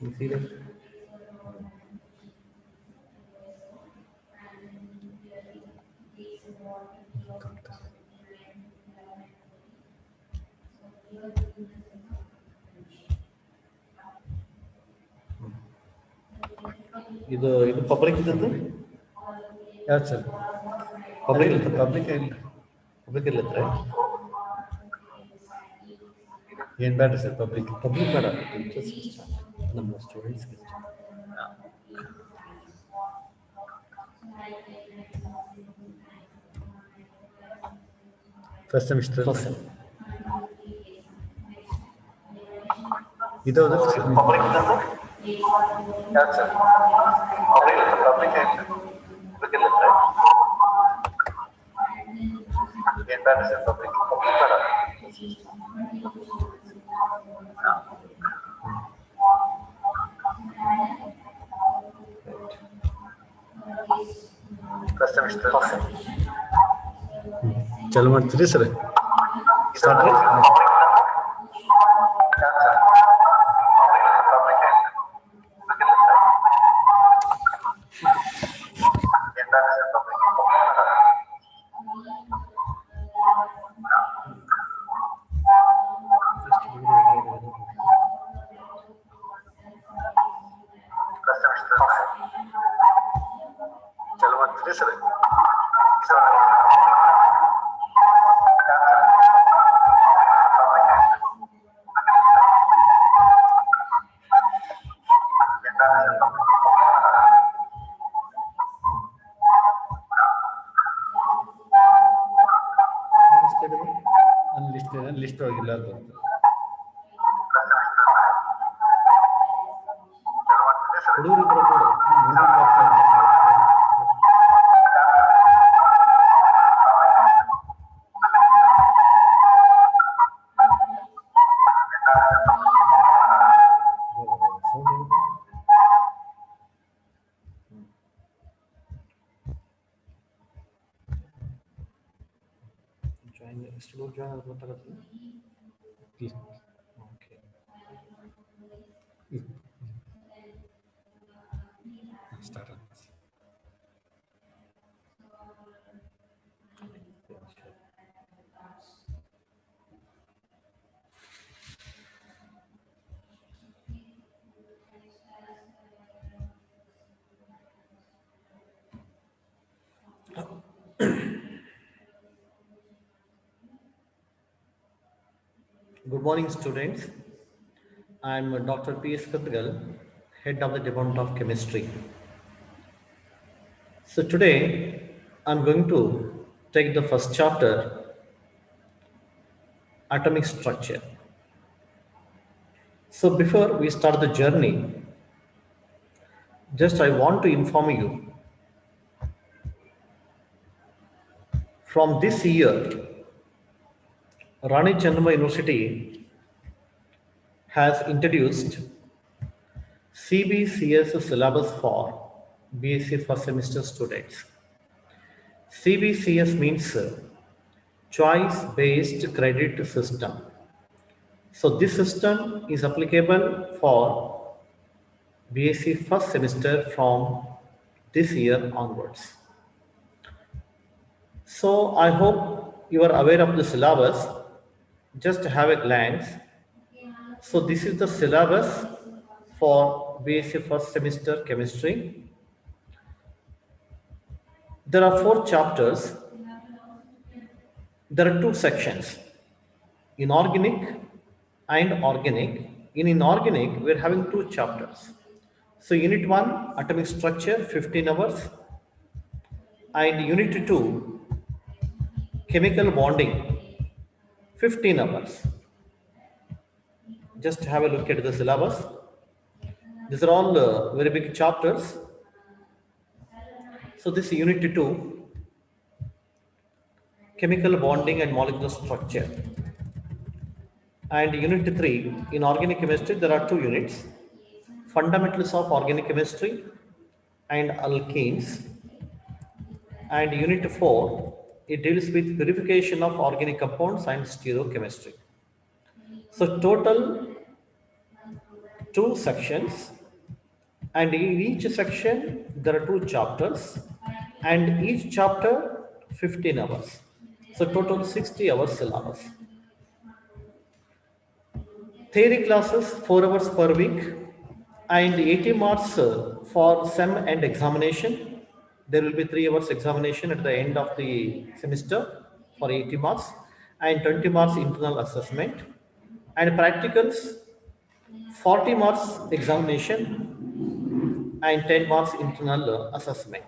You see that? ಇದು public ಇದ್ದದ್ದು ಯಾವ್ದು ಸರ್? ಪಬ್ಲಿಕ್ ಪಬ್ಲಿಕ್ ಇಲ್ಲ. ಪಬ್ಲಿಕ್ ಇಲ್ಲತ್ರೆ ಏನು ಬೇಡ ಸರ್ ಪಬ್ಲಿಕ್. ಪಬ್ಲಿಕ್ ಬೇಡ ನಮ್ಮ ಸ್ಟೂಡೆಂಟ್ಸ್ಗೆ ಫಸ್ಟ್ ಸೆಮಿಸ್ಟರ್ ಫಸ್ಟ್ ಸೆಮ್ ಇದು ಪಬ್ಲಿಕ್ ಇದ್ದದ್ದು ಯಾವ್ದು ಸರ್? ಪಬ್ಲಿಕ್ ಇಲ್ಲತ್ರೆ ಏನು ಬೇಡ ಸರ್ ಪಬ್ಲಿಕ್. ಪಬ್ಲಿಕ್ ಬೇಡ ಫಸ್ಟ್ ಸೆಮಿಸ್ಟರ್ ಫಸ್ಟ್ ಸೆಮ್ ಚಾಲು ಮಾಡ್ತೀರಿ ಸರ್? ಸ್ಟಾರ್ಟ್ ರೀ ಚಾಲು ಮಾಡ್ತೀರಿ ಸರ್? ಲಿಸ್ಟ್ ಹೋಗಿಲ್ಲ ಅದು. ಹುಡುಗರು ಬರ್ಬೋದು ಜಾಯಿನ್ ಎಷ್ಟು ಜಾಯಿನ್ ಆಗೋದು ಗೊತ್ತಾಗುತ್ತೆ okay start Good morning, students. I am Dr. P.S.Kandagal, head of the Department of Chemistry. So today I am going to take the first chapter, atomic structure. So before we start the journey, just I want to inform you, from this year Rani Chennamma University has introduced CBCS syllabus for BSc first semester students. CBCS means choice-based credit system. So this system is applicable for BSc first semester from this year onwards. So I hope you are aware of the syllabus. Just have a glance. So this is the syllabus for BSc first semester chemistry. There are 4 chapters. There are 2 sections. inorganic and organic. In inorganic, we're having two chapters. So unit 1, atomic structure, 15 hours, and unit 2, chemical bonding, 15 hours. Just have a look at the syllabus. These are all very big chapters. So this unit 2, chemical bonding and molecular structure. And unit 3, in organic chemistry, there are two units, fundamentals of organic chemistry and alkenes. And unit 4, it deals with purification of organic compounds and stereochemistry. So total two sections, and in each section there are two chapters, and each chapter 15 hours. So total 60 hours syllabus. Theory classes 4 hours per week, and 80 marks for sem and examination. There will be 3 hours examination at the end of the semester for 80 marks, and 20 marks internal assessment, and practicals 40 marks examination and 10 marks internal assessment.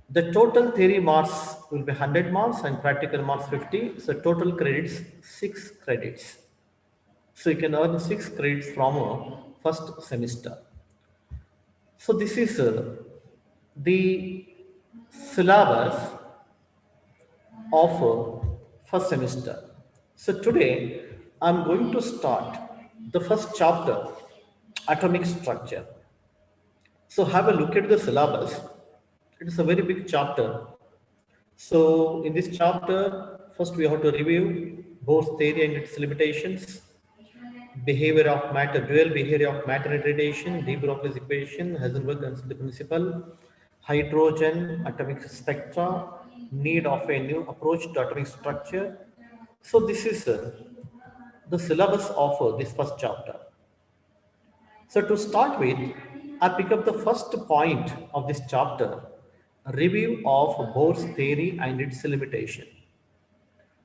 The total theory marks will be 100 marks and practical marks 50. So total credits 6 credits. So you can earn 6 credits from first semester. So this is the syllabus of first semester. So today I'm going to start the first chapter, atomic structure. So have a look at the syllabus. It is a very big chapter. So in this chapter, first we have to review Bohr's theory and its limitations, behavior of matter, dual behavior of matter and radiation, de Broglie's equation, Heisenberg density principle, hydrogen, atomic spectra, need of a new approach to atomic structure. So this is the syllabus of this first chapter. So to start with, I pick up the first point of this chapter, a review of Bohr's theory and its limitation.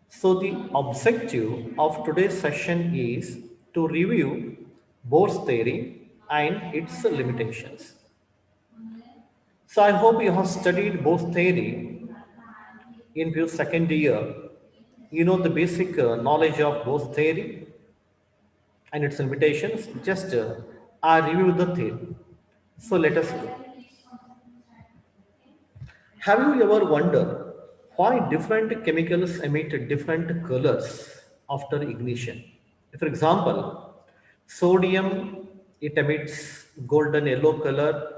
So the objective of today's session is to review Bohr's theory and its limitations. So I hope you have studied Bohr's theory in your second year. You know the basic knowledge of Bohr's theory and its limitations. Just I review the theory. So let us go. Have you ever wondered why different chemicals emit different colors after ignition? For example, sodium, it emits golden yellow color,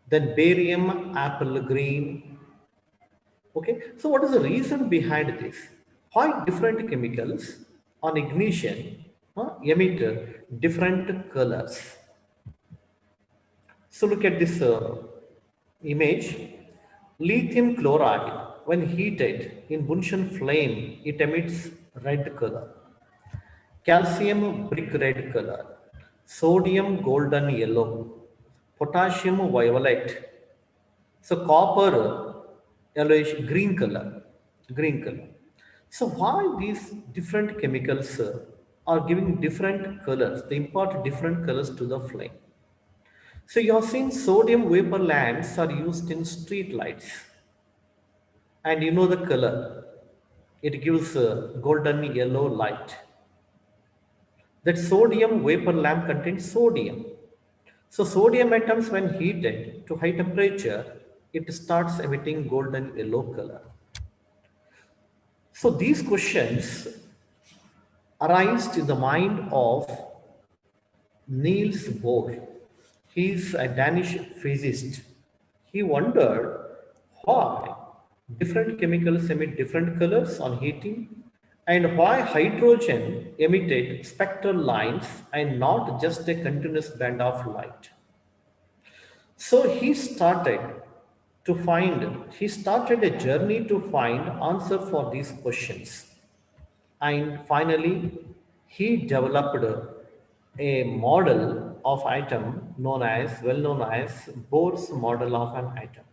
then barium, apple green. Okay, so what is the reason behind this? Why different chemicals on ignition emit different colors? So look at this image. Lithium chloride, when heated in Bunsen flame, it emits red color. Calcium brick red color. Sodium golden yellow. Potassium violet. So copper yellowish green color. Green color. So why these different chemicals are giving different colors? They impart different colors to the flame. So you have seen sodium vapor lamps are used in street lights, and you know the color. It gives a golden yellow light. That sodium vapor lamp contains sodium. So sodium atoms when heated to high temperature, it starts emitting golden yellow color. So these questions arise in the mind of Niels Bohr. He is a Danish physicist. He wondered why different chemicals emit different colors on heating, and why hydrogen emitted spectral lines and not just a continuous band of light. So he started a journey to find answer for these questions. And finally, he developed a model of atom well known as Bohr's model of an atom.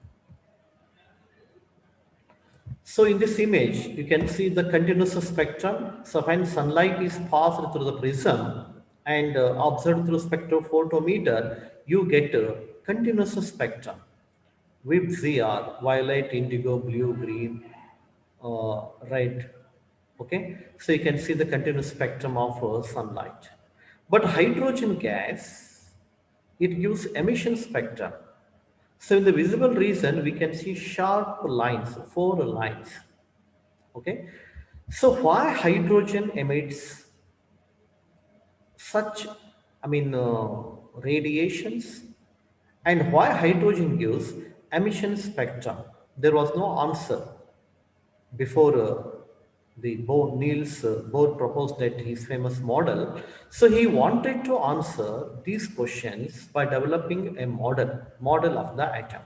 So in this image, you can see the continuous spectrum. So when sunlight is passed through the prism and observed through spectrophotometer, you get a continuous spectrum with ZR, violet, indigo, blue, green, red. Okay, so you can see the continuous spectrum of sunlight. But hydrogen gas, it gives emission spectrum. So in the visible region, we can see sharp lines, four lines. Okay, so why hydrogen emits such, radiations, and why hydrogen gives emission spectrum? There was no answer before the Bohr, Niels Bohr proposed that his famous model. So he wanted to answer these questions by developing a model of the atom.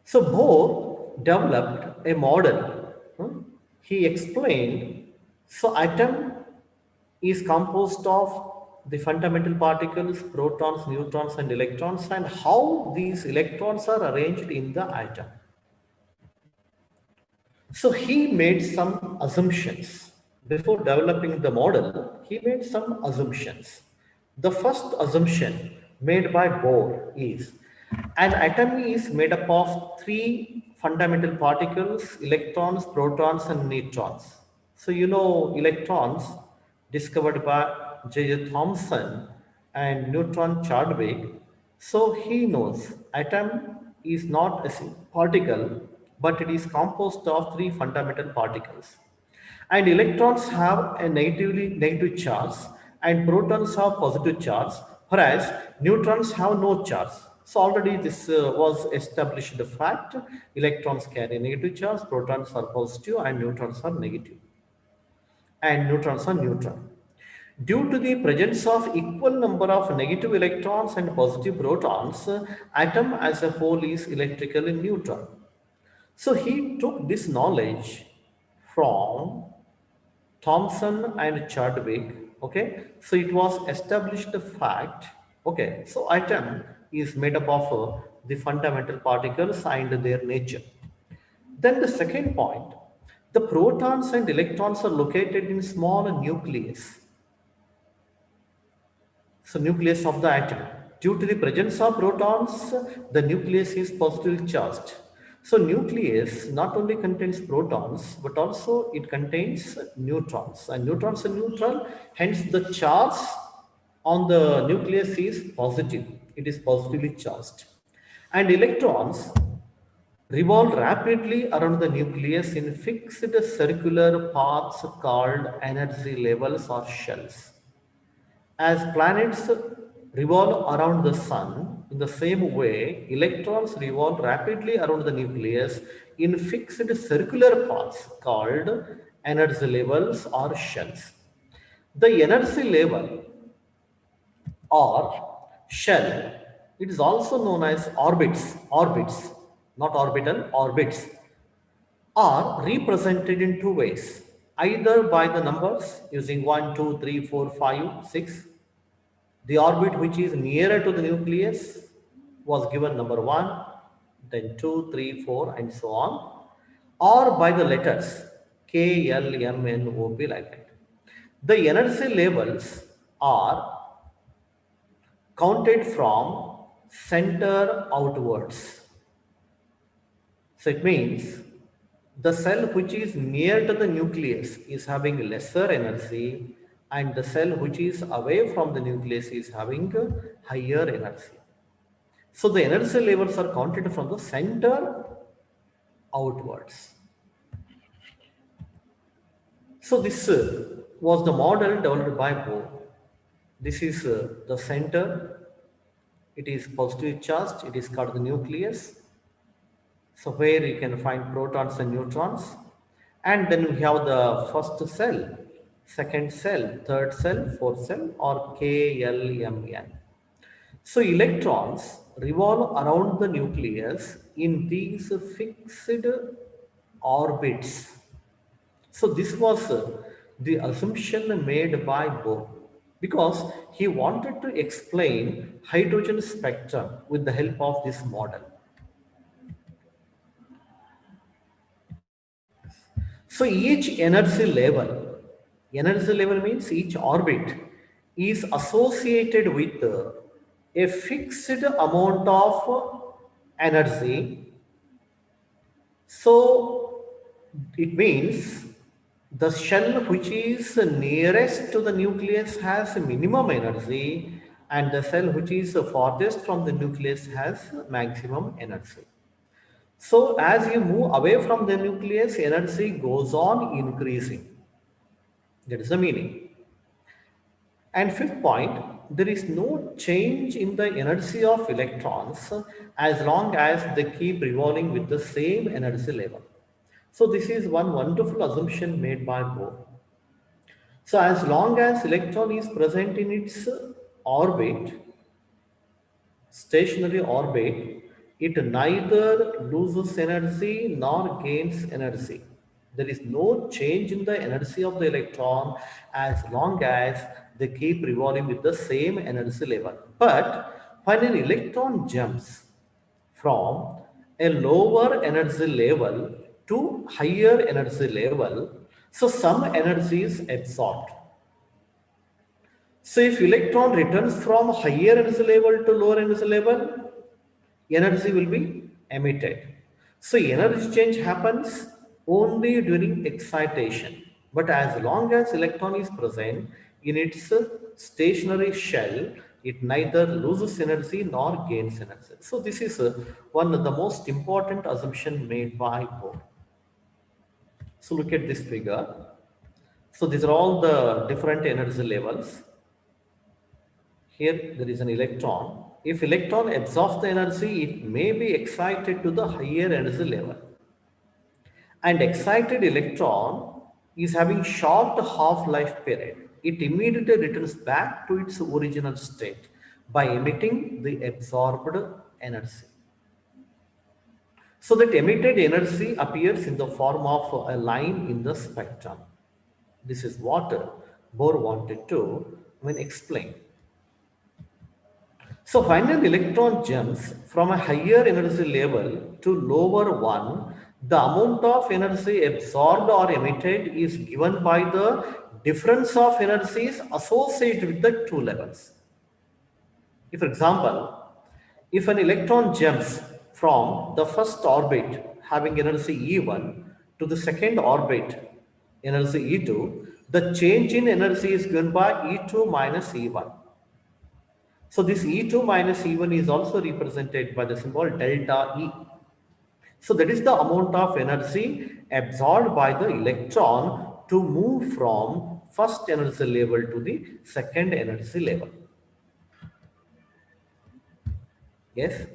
So Bohr developed a model. He explained, so atom is composed of the fundamental particles, protons, neutrons, and electrons, and how these electrons are arranged in the atom. So he made some assumptions. Before developing the model, he made some assumptions. The first assumption made by Bohr is an atom is made up of three fundamental particles: electrons, protons, and neutrons. So you know electrons discovered by J.J. Thomson and neutron Chadwick. So he knows atom is not a particle, but it is composed of three fundamental particles. And electrons have a negative charge, and protons have positive charge, whereas neutrons have no charge. So already this was established the fact: electrons carry negative charge, protons are positive, and neutrons are negative, and neutrons are neutral. Due to the presence of equal number of negative electrons and positive protons, atom as a whole is electrically neutral. So he took this knowledge from Thomson and Chadwick. Okay, so it was established the fact. Okay, so atom is made up of the fundamental particles and their nature. Then the second point, the protons and electrons are located in small nucleus. So nucleus of the atom. Due to the presence of protons, the nucleus is positively charged. So nucleus not only contains protons, but also it contains neutrons. And neutrons are neutral, hence the charge on the nucleus is positive. It is positively charged. And electrons revolve rapidly around the nucleus in fixed circular paths called energy levels or shells. As planets revolve around the sun, in the same way, electrons revolve rapidly around the nucleus in fixed circular paths called energy levels or shells. The energy level or shell, it is also known as orbits, not orbital, orbits, are represented in two ways, either by the numbers using 1, 2, 3, 4, 5, 6. The orbit which is nearer to the nucleus was given number 1, then 2, 3, 4, and so on, or by the letters K, L, M, N, O, P, like that. The energy levels are counted from center outwards. So it means the cell which is near to the nucleus is having lesser energy, and the cell which is away from the nucleus is having higher energy. So the energy levels are counted from the center outwards. So this was the model developed by Bohr. This is the center. It is positively charged. It is called the nucleus. So where you can find protons and neutrons. And then we have the first cell, second cell, third cell, fourth cell, or K, L, M, N. So electrons revolve around the nucleus in these fixed orbits. So this was the assumption made by Bohr, because he wanted to explain hydrogen spectrum with the help of this model. So each energy level means each orbit is associated with a fixed amount of energy. So it means the shell which is nearest to the nucleus has minimum energy, and the cell which is farthest from the nucleus has maximum energy. So as you move away from the nucleus, energy goes on increasing. That is the meaning. And fifth point, there is no change in the energy of electrons as long as they keep revolving with the same energy level. So this is one wonderful assumption made by Bohr. So as long as electron is present in its orbit, stationary orbit, it neither loses energy nor gains energy. There is no change in the energy of the electron as long as they keep revolving with the same energy level. But when an electron jumps from a lower energy level to higher energy level, so some energy is absorbed. So if electron returns from higher energy level to lower energy level, energy will be emitted. So energy change happens only during excitation. But as long as electron is present in its stationary shell, it neither loses energy nor gains energy. So this is one of the most important assumption made by Bohr. So look at this figure. So these are all the different energy levels. Here there is an electron. If electron absorbs the energy, it may be excited to the higher energy level. And excited electron is having short half-life period. It immediately returns back to its original state by emitting the absorbed energy. So that emitted energy appears in the form of a line in the spectrum. This is what Bohr wanted to explain. So when an electron jumps from a higher energy level to lower one, the amount of energy absorbed or emitted is given by the difference of energies associated with the two levels. If, for example, if an electron jumps from the first orbit having energy E1 to the second orbit energy E2, the change in energy is given by E2 minus E1. So this E2 minus E1 is also represented by the symbol delta E. So that is the amount of energy absorbed by the electron to move from first energy level to the second energy level. Yes.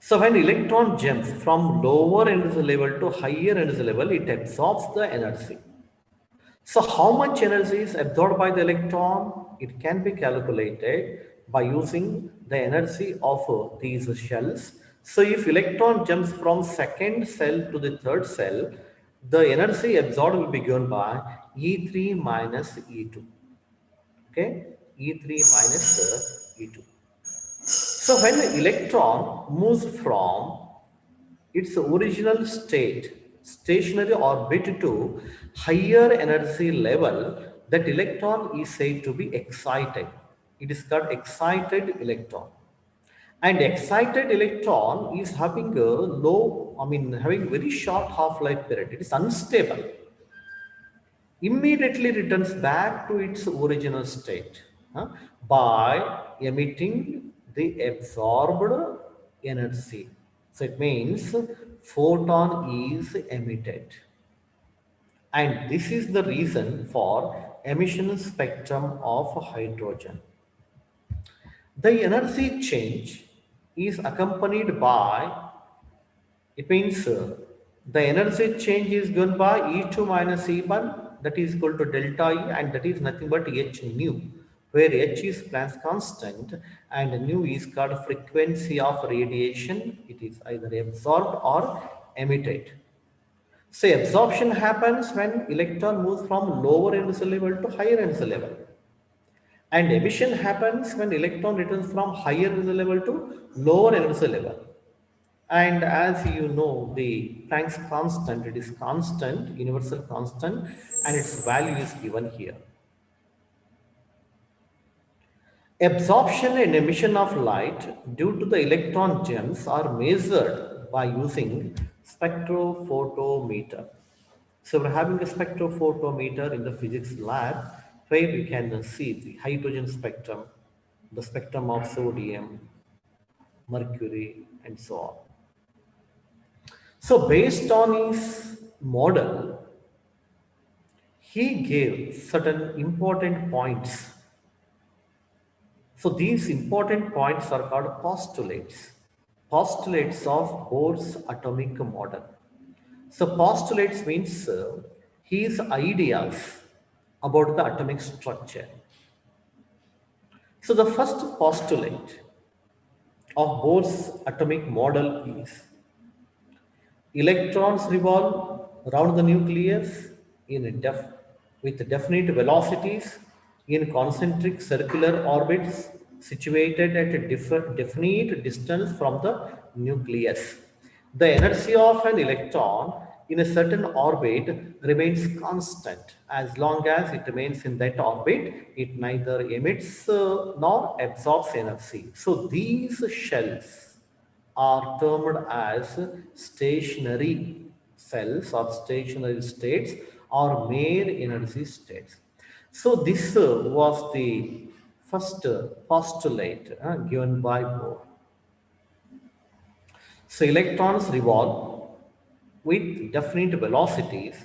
So when electron jumps from lower energy level to higher energy level, it absorbs the energy. So how much energy is absorbed by the electron? It can be calculated by using the energy of these shells. So if electron jumps from second cell to the third cell, the energy absorbed will be given by E3 minus E2. Okay, E3 minus E2. So when the electron moves from its original state, stationary orbit to higher energy level, that electron is said to be excited. It is called excited electron. And excited electron is having a having very short half-life period. It is unstable. Immediately returns back to its original state by emitting the absorbed energy. So it means photon is emitted. And this is the reason for emission spectrum of hydrogen. The energy change is accompanied by, it means the energy change is given by E2 minus E1, that is equal to delta E, and that is nothing but H nu, where H is Planck's constant and nu is called frequency of radiation. It is either absorbed or emitted. So absorption happens when electron moves from lower energy level to higher energy level. And emission happens when electron returns from higher energy level to lower energy level. And as you know, the Planck's constant, it is constant, universal constant, and its value is given here. Absorption and emission of light due to the electron gems are measured by using spectrophotometer. So we're having a spectrophotometer in the physics lab where we can see the hydrogen spectrum, the spectrum of sodium, mercury, and so on. So based on his model, he gave certain important points. So these important points are called postulates. Postulates of Bohr's atomic model. So postulates means his ideas about the atomic structure. So the first postulate of Bohr's atomic model is electrons revolve around the nucleus with definite velocities in concentric circular orbits situated at a definite distance from the nucleus. The energy of an electron in a certain orbit remains constant. As long as it remains in that orbit, it neither emits nor absorbs energy. So these shells are termed as stationary cells or stationary states or mere energy states. So this was the first postulate given by Bohr. So electrons revolve with definite velocities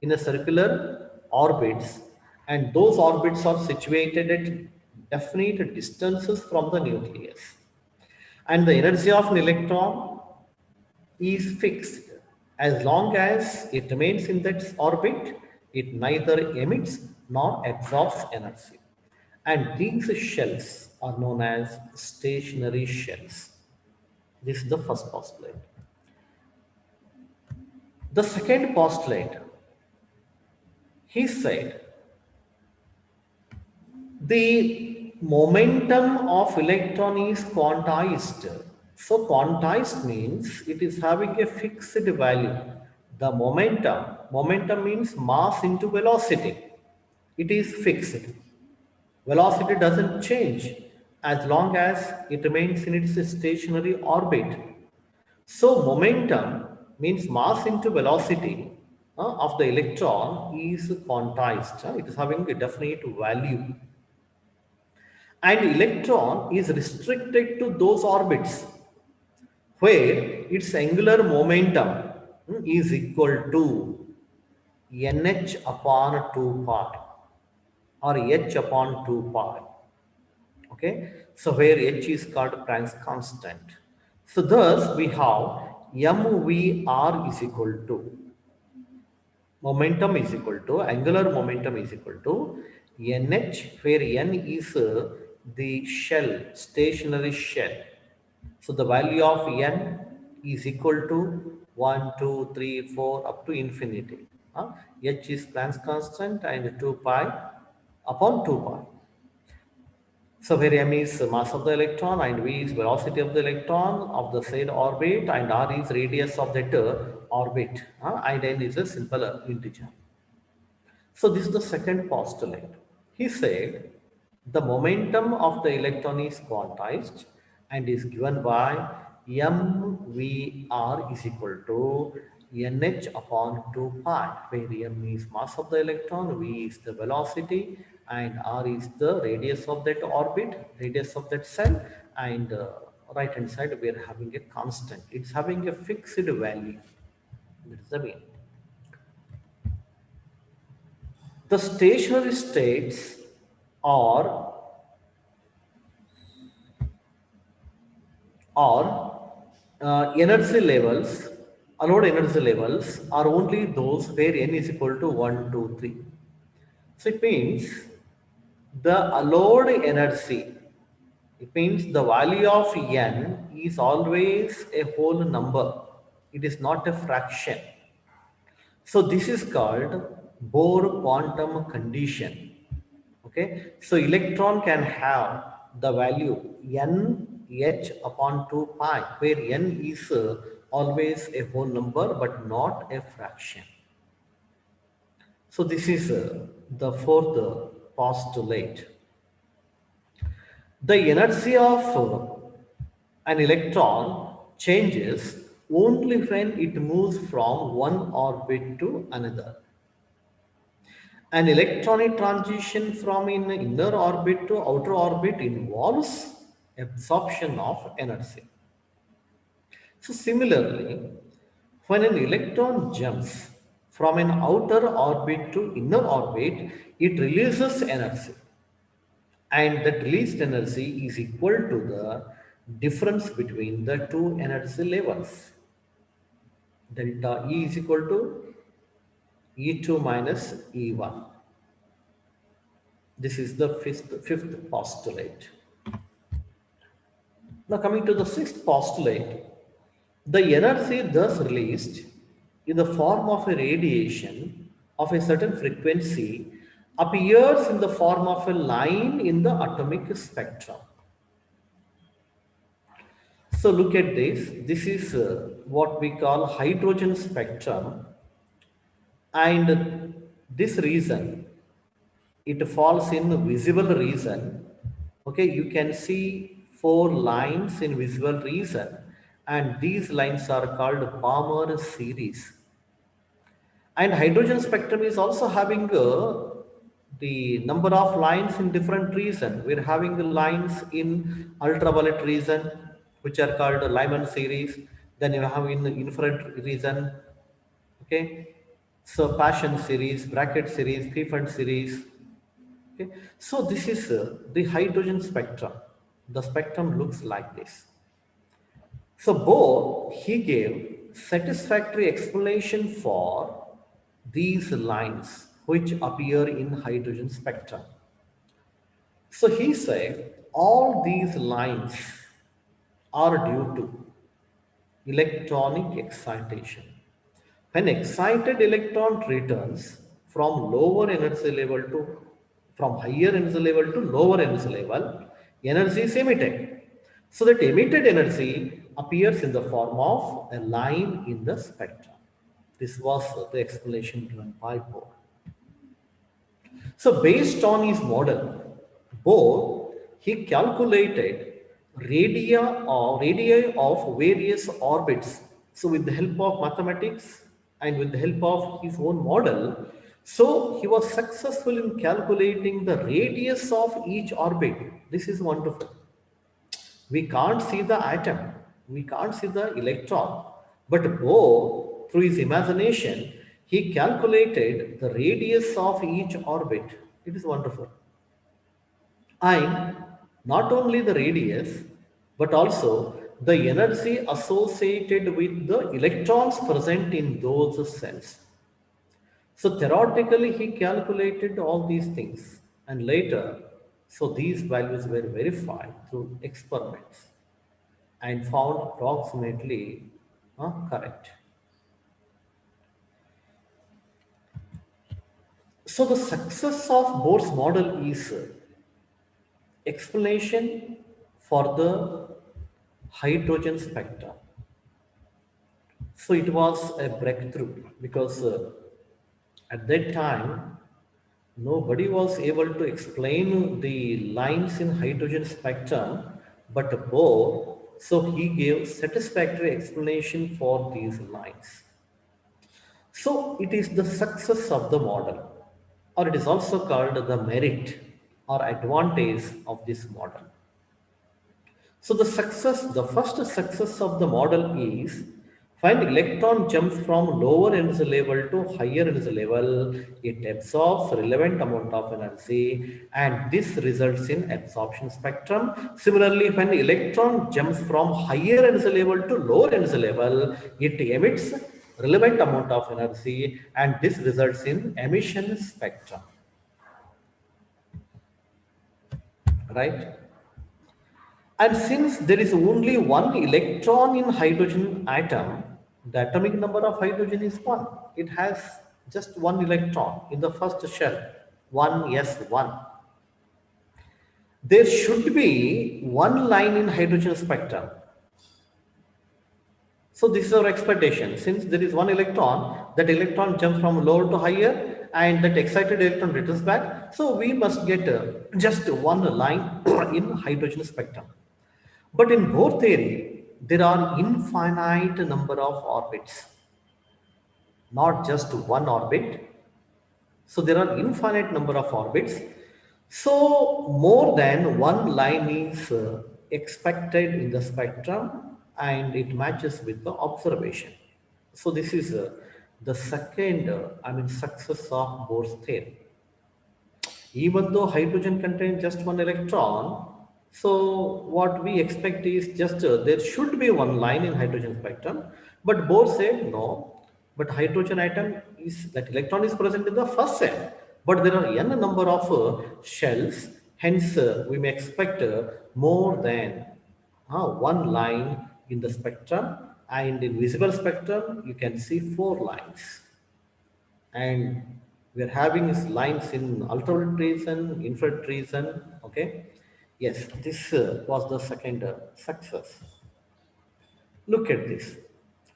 in a circular orbits, and those orbits are situated at definite distances from the nucleus. And the energy of an electron is fixed. As long as it remains in that orbit, it neither emits nor absorbs energy. And these shells are known as stationary shells. This is the first postulate. The second postulate, he said, the momentum of electron is quantized. So quantized means it is having a fixed value. The momentum means mass into velocity. It is fixed. Velocity doesn't change as long as it remains in its stationary orbit. So momentum means mass into velocity of the electron is quantized. It is having a definite value. And electron is restricted to those orbits where its angular momentum is equal to nh upon 2 pi or h upon 2 pi. Okay, so where h is called Planck's constant. So thus we have mvr is equal to momentum is equal to angular momentum is equal to nh, where n is the shell, stationary shell. So the value of n is equal to 1, 2, 3, 4 up to infinity. H is Planck's constant and 2 pi upon 2 pi. So where m is mass of the electron and v is velocity of the electron of the said orbit and r is radius of that orbit, and n is a simple integer. So this is the second postulate. He said the momentum of the electron is quantized and is given by mvr is equal to nh upon 2 pi, where m is mass of the electron, v is the velocity, and r is the radius of that orbit, radius of that cell, and right hand side we are having a constant. It's having a fixed value. That is the mean. The stationary states are energy levels, allowed energy levels are only those where n is equal to 1, 2, 3. So it means the allowed energy, it means the value of n is always a whole number. It is not a fraction. So this is called Bohr quantum condition. Okay, so electron can have the value n h upon 2 pi, where n is always a whole number but not a fraction. So this is the fourth postulate. The energy of an electron changes only when it moves from one orbit to another. An electronic transition from an inner orbit to outer orbit involves absorption of energy. So similarly, when an electron jumps from an outer orbit to inner orbit, it releases energy. And that released energy is equal to the difference between the two energy levels. Delta E is equal to E2 minus E1. This is the fifth postulate. Now coming to the sixth postulate, the energy thus released in the form of a radiation of a certain frequency appears in the form of a line in the atomic spectrum. So look at this. This is what we call hydrogen spectrum, and this region, it falls in visible region. Okay, you can see four lines in visible region, and these lines are called Palmer series. And hydrogen spectrum is also having the number of lines in different region. We're having the lines in ultraviolet region, which are called Lyman series. Then you have in the infrared region. Okay, so Paschen series, bracket series, Pfund series. Okay, so this is the hydrogen spectrum. The spectrum looks like this. So Bohr, he gave satisfactory explanation for these lines which appear in hydrogen spectrum. So he said all these lines are due to electronic excitation. When excited electron returns from lower energy level to from higher energy level to lower energy level, energy is emitted. So that emitted energy appears in the form of a line in the spectrum. This was the explanation given by Bohr. So based on his model, Bohr, he calculated radii of various orbits. So with the help of mathematics and with the help of his own model, so he was successful in calculating the radius of each orbit. This is wonderful. We can't see the atom, we can't see the electron, but Bohr, through his imagination, he calculated the radius of each orbit. It is wonderful. And not only the radius, but also the energy associated with the electrons present in those cells. So theoretically, he calculated all these things, and later, so these values were verified through experiments and found approximately correct. So the success of Bohr's model is explanation for the hydrogen spectrum. So it was a breakthrough because at that time nobody was able to explain the lines in hydrogen spectrum, but Bohr, so he gave satisfactory explanation for these lines. So it is the success of the model, or it is also called the merit or advantage of this model. So the first success of the model is when electron jumps from lower energy level to higher energy level, it absorbs relevant amount of energy and this results in absorption spectrum. Similarly, when electron jumps from higher energy level to lower energy level, it emits relevant amount of energy and this results in emission spectrum. Right? And since there is only one electron in hydrogen atom, the atomic number of hydrogen is 1. It has just one electron in the first shell, 1s1. there should be one line in hydrogen spectrum. So this is our expectation. Since there is one electron, that electron jumps from lower to higher and that excited electron returns back. So we must get just one line in hydrogen spectrum. But in Bohr theory, there are infinite number of orbits, not just one orbit. So there are infinite number of orbits. So more than one line is expected in the spectrum and it matches with the observation. So this is the second, success of Bohr's theory. Even though hydrogen contains just one electron, so what we expect is just there should be one line in hydrogen spectrum, but Bohr said no, but hydrogen atom is that electron is present in the first cell, but there are n number of shells, hence we may expect more than one line in the spectrum, and in visible spectrum you can see four lines, and we are having these lines in ultraviolet region, infrared region. Okay, yes, this was the second success. Look at this.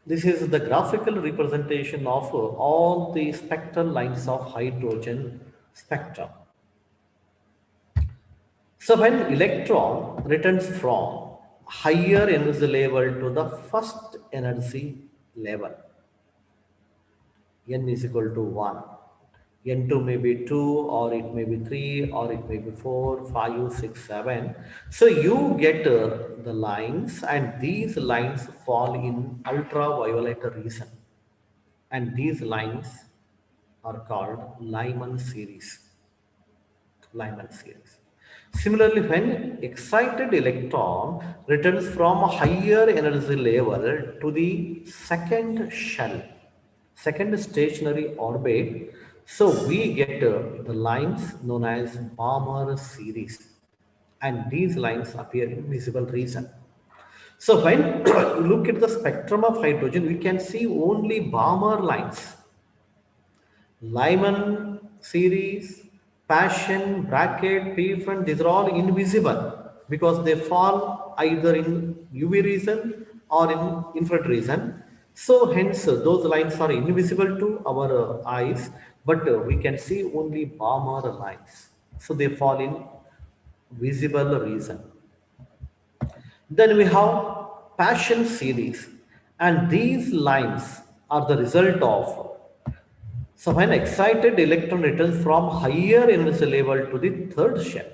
This is the graphical representation of all the spectral lines of hydrogen spectrum. So when electron returns from higher energy level to the first energy level, n is equal to 1. N2 may be 2, or it may be 3, or it may be 4, 5, 6, 7. So you get the lines, and these lines fall in ultraviolet region. And these lines are called Lyman series. Lyman series. Similarly, when excited electron returns from a higher energy level to the second shell, second stationary orbit, so we get the lines known as Balmer series, and these lines appear in visible region. So when you look at the spectrum of hydrogen, we can see only Balmer lines. Lyman series, passion, bracket, P-front, these are all invisible because they fall either in UV region or in infrared region. So hence those lines are invisible to our eyes, but we can see only Balmer lines. So they fall in visible region. Then we have passion series, and these lines are the result of, so when excited electron returns from higher energy level to the third shell.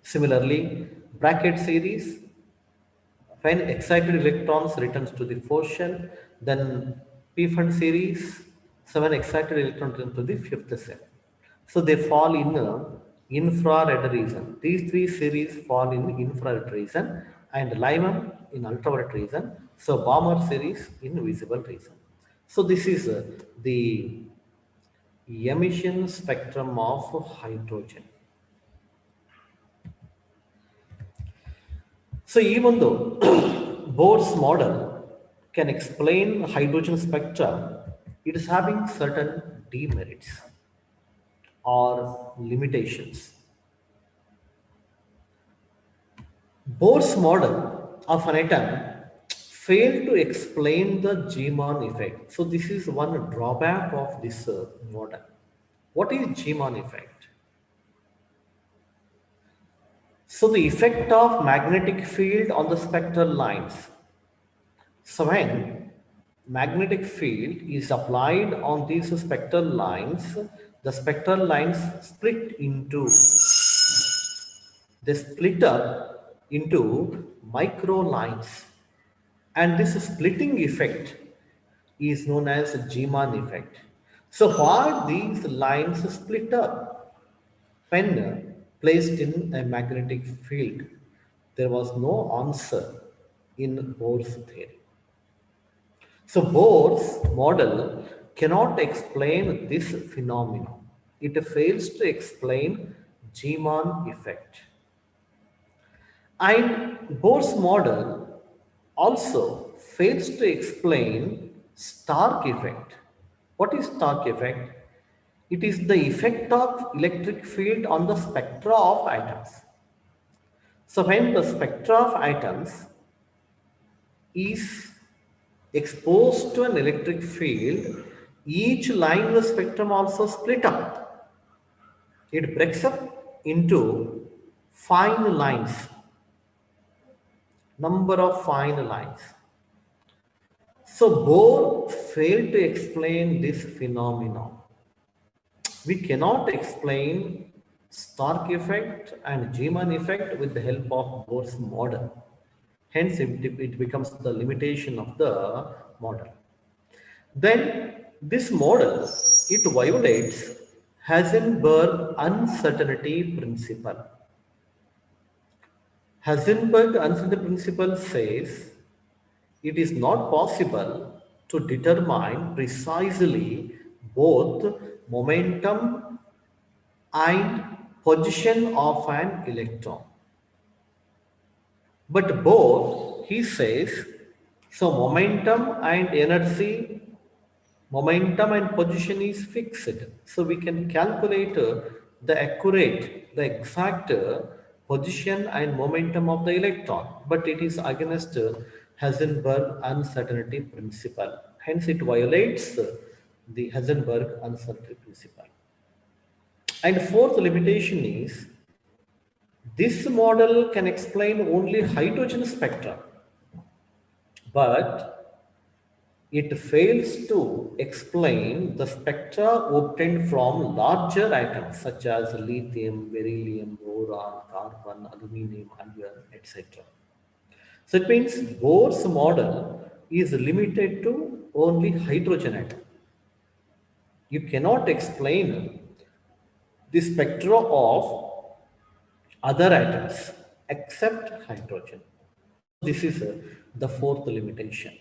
Similarly, bracket series, when excited electrons returns to the fourth shell, then P-front series, so when excited electron returns to the fifth shell. So they fall in infrared region. These three series fall in infrared region, and Lyman in ultraviolet region. So Balmer series in visible region. So this is the emission spectrum of hydrogen. So even though Bohr's model can explain hydrogen spectrum, it is having certain demerits or limitations. Bohr's model of an atom failed to explain the Zeeman effect. So this is one drawback of this model. What is Zeeman effect? So the effect of magnetic field on the spectral lines. So when magnetic field is applied on these spectral lines, the spectral lines split into, they split up into micro lines, and this splitting effect is known as Zeeman effect. So why these lines split up? When placed in a magnetic field, there was no answer in Bohr's theory. So Bohr's model cannot explain this phenomenon. It fails to explain Zeeman effect. And Bohr's model also fails to explain Stark effect. What is Stark effect? It is the effect of electric field on the spectra of atoms. So when the spectra of atoms is exposed to an electric field, each line in the spectrum also split up. It breaks up into fine lines, number of fine lines. So Bohr failed to explain this phenomenon. We cannot explain Stark effect and Zeeman effect with the help of Bohr's model. Hence, it becomes the limitation of the model. Then, this model, it violates Heisenberg uncertainty principle. Heisenberg uncertainty principle says it is not possible to determine precisely both momentum and position of an electron. But Bohr, he says, so momentum and position is fixed. So we can calculate the exact position and momentum of the electron, but it is against Heisenberg uncertainty principle. Hence, it violates the Heisenberg uncertainty principle. And fourth limitation is this model can explain only hydrogen spectra, but it fails to explain the spectra obtained from larger atoms such as lithium, beryllium, boron, carbon, aluminum, iron, etc. So it means Bohr's model is limited to only hydrogen atom. You cannot explain the spectra of other atoms except hydrogen. This is the fourth limitation.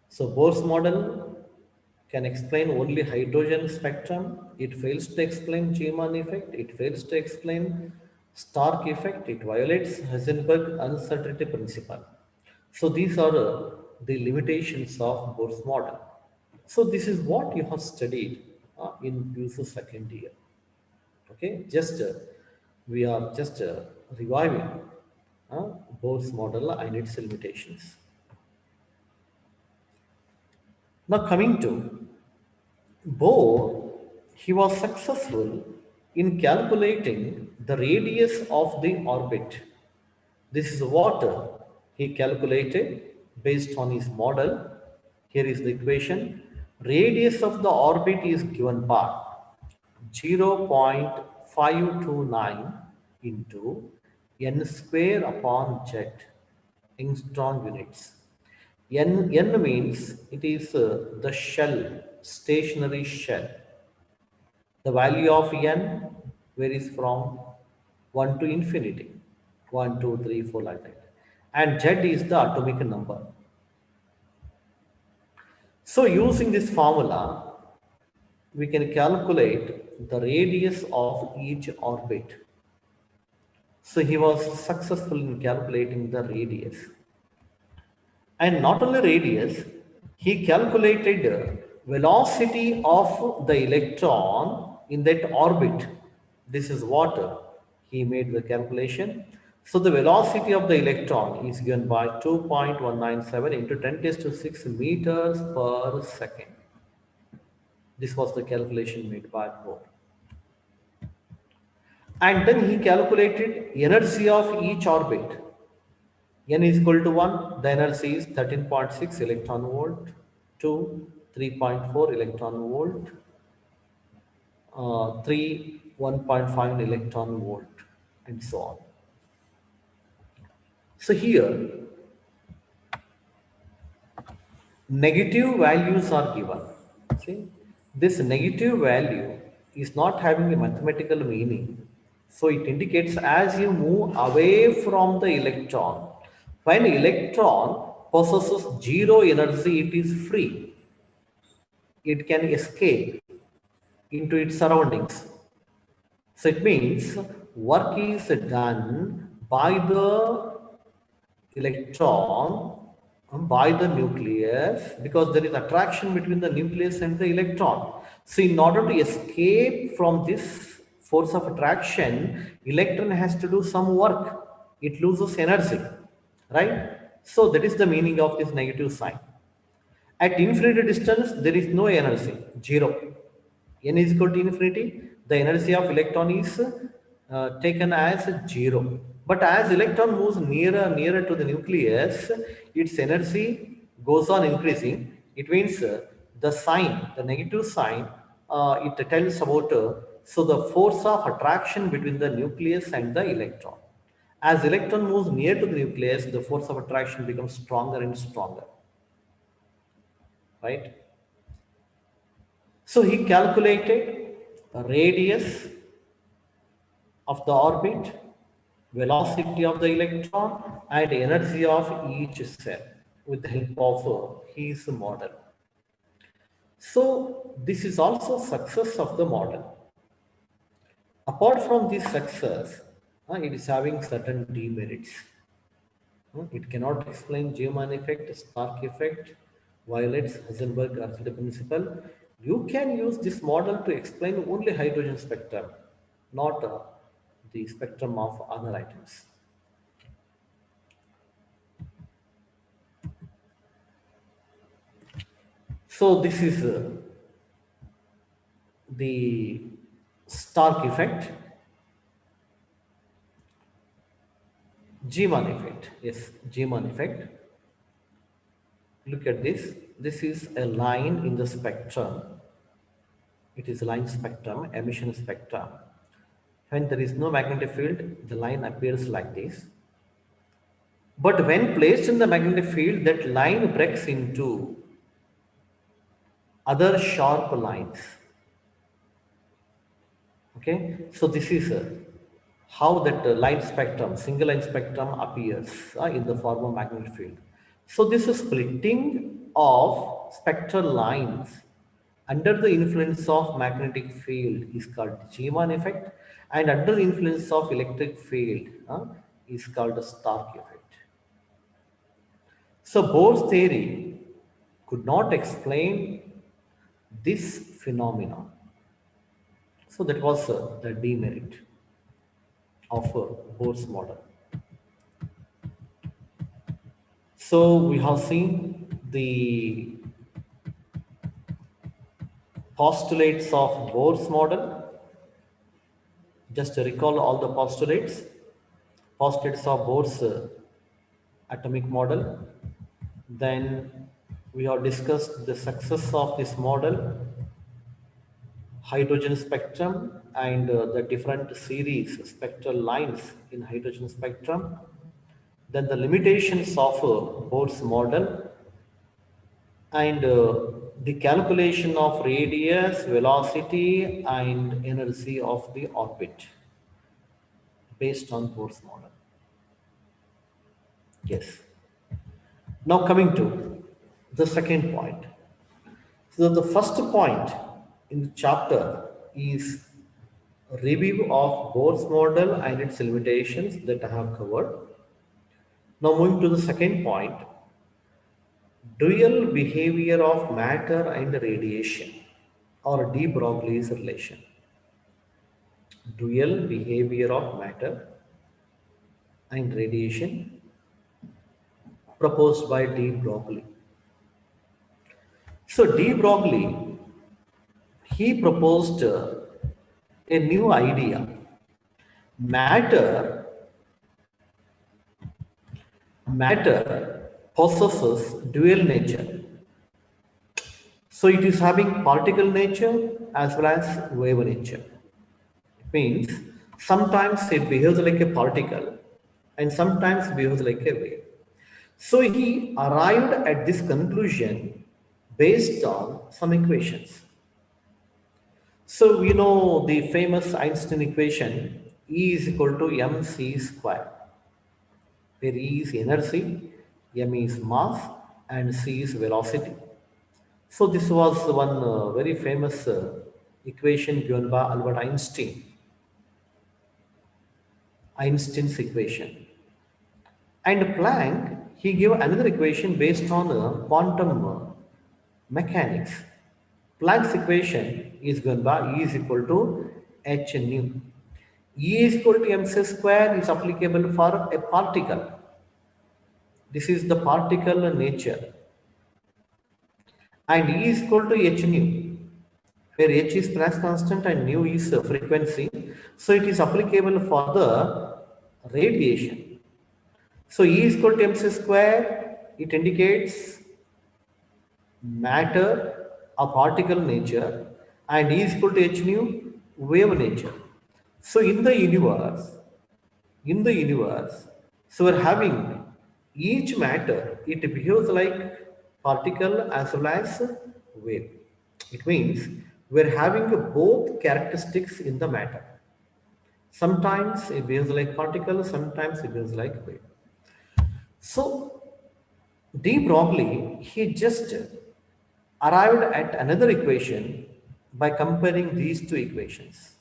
So Bohr's model can explain only hydrogen spectrum. It fails to explain Zeeman effect. It fails to explain Stark effect. It violates Heisenberg uncertainty principle. So these are the limitations of Bohr's model. So this is what you have studied in USU second year. Okay, just we are just reviving Bohr's model and its limitations. Now coming to Bohr, he was successful in calculating the radius of the orbit. This is what he calculated based on his model. Here is the equation. Radius of the orbit is given by 0.529 into n square upon z, angstrom units. N means it is the shell, stationary shell. The value of n varies from 1 to infinity, 1, 2, 3, 4 like that. And z is the atomic number. So using this formula, we can calculate the radius of each orbit. So he was successful in calculating the radius. And not only radius, he calculated velocity of the electron in that orbit. This is what he made the calculation. So the velocity of the electron is given by 2.197 into 10 raised to 6 meters per second. This was the calculation made by Bohr. And then he calculated energy of each orbit. N is equal to 1, the energy is 13.6 electron volt, 2, 3.4 electron volt, 3, 1.5 electron volt, and so on. So here, negative values are given. See, this negative value is not having a mathematical meaning. So it indicates as you move away from the electron, when electron possesses zero energy, it is free. It can escape into its surroundings. So it means work is done by the electron, by the nucleus, because there is attraction between the nucleus and the electron. So in order to escape from this force of attraction, electron has to do some work. It loses energy, right? So that is the meaning of this negative sign. At infinity distance, there is no energy, zero. N is equal to infinity, the energy of electron is taken as zero. But as electron moves nearer to the nucleus, its energy goes on increasing. It means the sign, the negative sign, it tells about so the force of attraction between the nucleus and the electron. As electron moves near to the nucleus, the force of attraction becomes stronger and stronger, right? So he calculated the radius of the orbit, velocity of the electron, and energy of each cell with the help of his model. So this is also success of the model. Apart from this success, it is having certain demerits. It cannot explain Zeeman effect, Stark effect, Violet's Heisenberg-Archidell principle. You can use this model to explain only hydrogen spectrum, not the spectrum of other items. So this is the Stark effect, Zeeman effect. Yes, Zeeman effect. Look at this. This is a line in the spectrum. It is line spectrum, emission spectrum. When there is no magnetic field, the line appears like this. But when placed in the magnetic field, that line breaks into other sharp lines. Okay, so this is how that line spectrum, single line spectrum appears in the form of magnetic field. So this is splitting of spectral lines under the influence of magnetic field is called Zeeman effect, and under the influence of electric field is called Stark effect. So Bohr's theory could not explain this phenomenon. So that was the demerit of Bohr's model. So we have seen the postulates of Bohr's model. Just to recall all the postulates. Postulates of Bohr's atomic model. Then we have discussed the success of this model, hydrogen spectrum, and the different series, spectral lines in hydrogen spectrum. Then the limitations of Bohr's model, and the calculation of radius, velocity, and energy of the orbit based on Bohr's model. Yes. Now coming to the second point. So the first point in the chapter is a review of Bohr's model and its limitations that I have covered. Now moving to the second point, dual behavior of matter and radiation, or de Broglie's relation. Dual behavior of matter and radiation proposed by de Broglie. So de Broglie, he proposed a new idea. Matter possesses dual nature. So it is having particle nature as well as wave nature. It means sometimes it behaves like a particle and sometimes behaves like a wave. So he arrived at this conclusion based on some equations. So you know the famous Einstein equation, E is equal to mc square, where E is energy, m is mass, and c is velocity. So this was one very famous equation given by Albert Einstein, Einstein's equation. And Planck, he gave another equation based on quantum mechanics. Planck's equation is given by E is equal to h nu. E is equal to mc square is applicable for a particle. This is the particle nature. And E is equal to h nu, where h is Planck's constant and nu is frequency. So it is applicable for the radiation. So E is equal to mc square, it indicates matter or particle nature, and E is equal to h nu, wave nature. So in the universe, so we're having each matter, it behaves like particle as well as wave. It means we're having both characteristics in the matter. Sometimes it behaves like particle, sometimes it behaves like wave. So D. Broglie, he just arrived at another equation by comparing these two equations,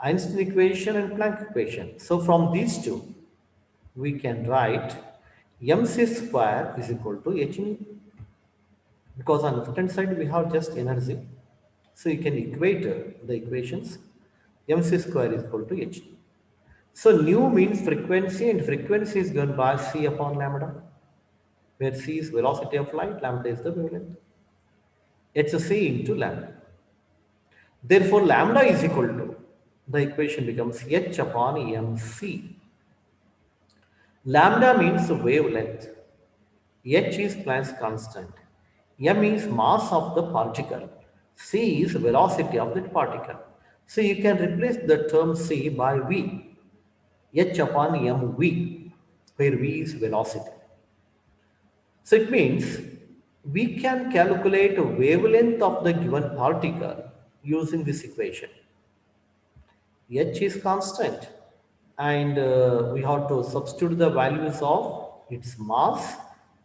Einstein equation and Planck equation. So from these two, we can write mc square is equal to h nu, because on the left hand side we have just energy. So you can equate the equations. Mc square is equal to h nu. So nu means frequency, and frequency is given by c upon lambda, where c is velocity of light, lambda is the wavelength. hc into lambda. Therefore, lambda is equal to, the equation becomes h upon mc. Lambda means wavelength. H is Planck's constant. M is mass of the particle. C is velocity of that particle. So you can replace the term C by V. H upon mv, where V is velocity. So it means we can calculate a wavelength of the given particle using this equation. H is constant, and we have to substitute the values of its mass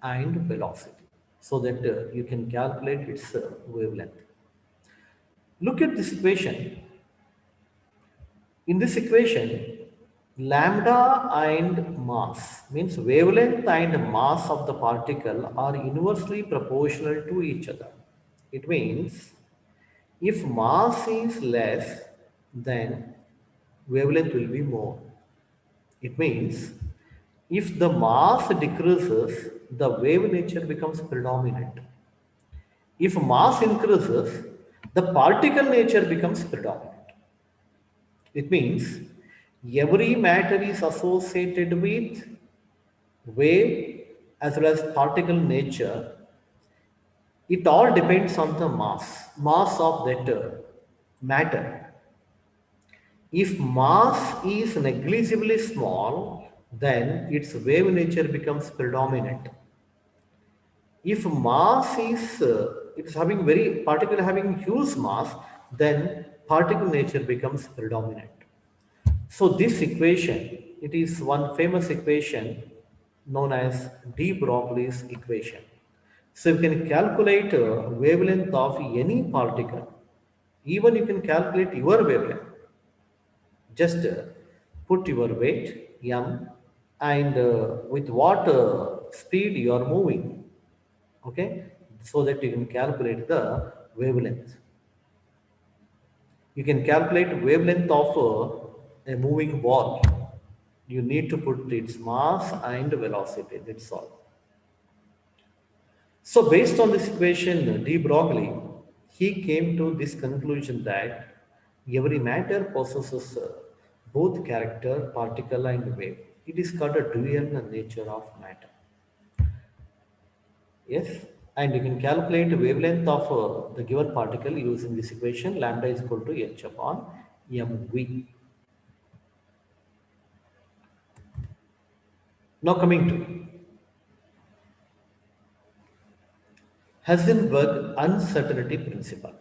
and velocity so that you can calculate its wavelength. Look at this equation. In this equation, lambda and mass means wavelength and mass of the particle are inversely proportional to each other. It means if mass is less, then wavelength will be more. It means if the mass decreases, the wave nature becomes predominant. If mass increases, the particle nature becomes predominant. It means every matter is associated with wave as well as particle nature. It all depends on the mass of that matter. If mass is negligibly small, then its wave nature becomes predominant. If mass is it is having very particle having huge mass, then particle nature becomes predominant. So this equation, it is one famous equation known as de Broglie's equation. So you can calculate wavelength of any particle. Even you can calculate your wavelength. Just put your weight m, and with what speed you are moving, okay, so that you can calculate the wavelength. You can calculate wavelength of a moving ball. You need to put its mass and velocity, that's all. So based on this equation, de Broglie, he came to this conclusion that every matter possesses both character, particle and wave. It is called a dual nature of matter. Yes, and you can calculate wavelength of the given particle using this equation. Lambda is equal to h upon mv. Now coming to Heisenberg uncertainty principle.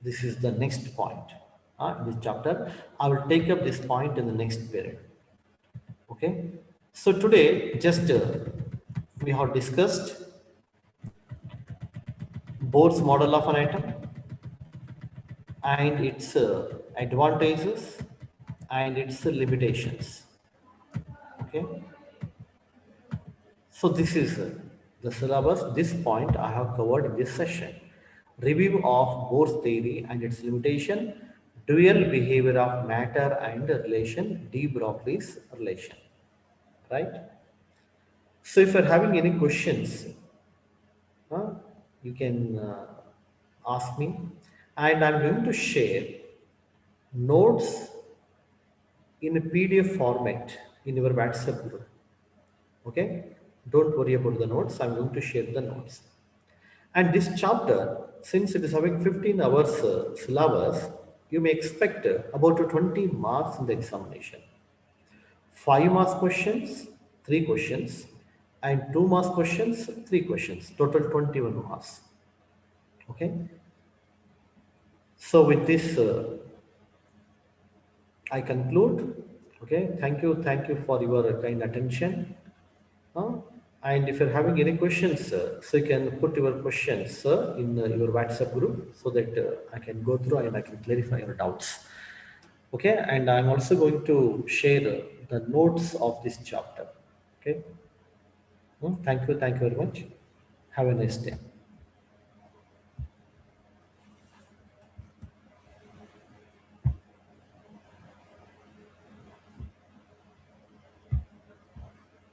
This is the next point in this chapter. I will take up this point in the next period. Okay. So today, just we have discussed Bohr's model of an atom and its advantages and its limitations. Okay. So this is the syllabus. This point I have covered in this session. review of Bohr's theory and its limitation, dual behavior of matter and relation, de Broglie's relation, right? So if you're having any questions, you can ask me, and I'm going to share notes in a PDF format in your WhatsApp group. Okay, don't worry about the notes. I'm going to share the notes. And this chapter, since it is having 15 hours syllabus, you may expect about 20 marks in the examination. 5 marks questions, 3 questions, and 2 marks questions, 3 questions. Total 21 marks. Okay. So with this, I conclude. Okay. Thank you for your kind attention. Uh, and if you're having any questions, so you can put your questions in your WhatsApp group so that I can go through and I can clarify your doubts. Okay, and I'm also going to share the notes of this chapter. Okay, thank you very much. Have a nice day.